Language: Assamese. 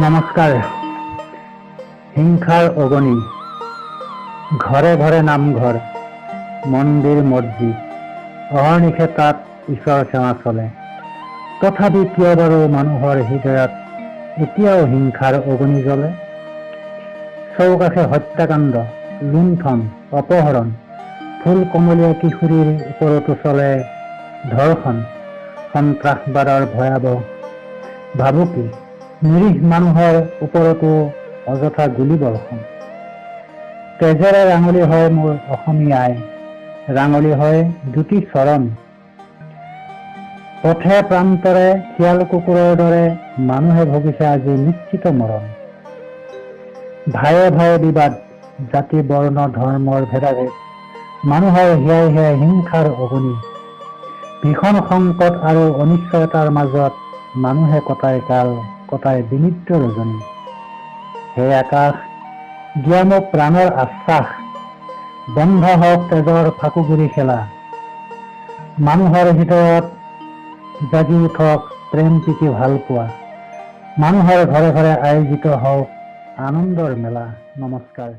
নমস্কাৰ। হিংসাৰ অগণি, ঘৰে ঘৰে নামঘৰ, মন্দিৰ মছজিদ, অহৰ্নিশে তাত ঈশ্বৰ সেৱা চলে। তথাপি কিয় বাৰু মানুহৰ হৃদয়ত এতিয়াও হিংসাৰ অগ্নি জ্বলে? চৌকাষে হত্যাকাণ্ড, লুণ্ঠন, অপহৰণ, ফুল কমলীয়া কিশোৰীৰ ওপৰতো চলে ধৰ্ষণ, সন্ত্ৰাসবাদৰ ভয়াৱহ ভাবুকি, নিৰীহ মানুহৰ ওপৰতো অযথা গুলীবৰ্ষণ। তেজেৰে ৰাঙলী হয় মোৰ অসমীয়া আই, ৰাঙলী হয় দুটি চৰণ। পথে প্ৰান্তৰে শিয়াল কুকুৰৰ দৰে মানুহে ভুগিছে আজি নিশ্চিত মৰণ। ভায়ে ভায়ে বিবাদ, জাতি বৰ্ণ ধৰ্মৰ ভেদাভেদ, মানুহৰ হিয়াই হিয়াই হিংসাৰ অগ্নি। ভীষণ সংকট আৰু অনিশ্চয়তাৰ মাজত মানুহে কটাই কাল, কটাই বিনিদ্ৰ ৰজনী। হে আকাশ, দিয়া মোক প্ৰাণৰ আশ্বাস, বন্ধ হওক তেজৰ ফাকুগুৰি খেলা। মানুহৰ হৃদয়ত জাগি উঠক প্ৰেম প্ৰীতি ভাল পোৱা। মানুহৰ ঘৰে ঘৰে আয়োজিত হওক আনন্দৰ মেলা। নমস্কাৰ।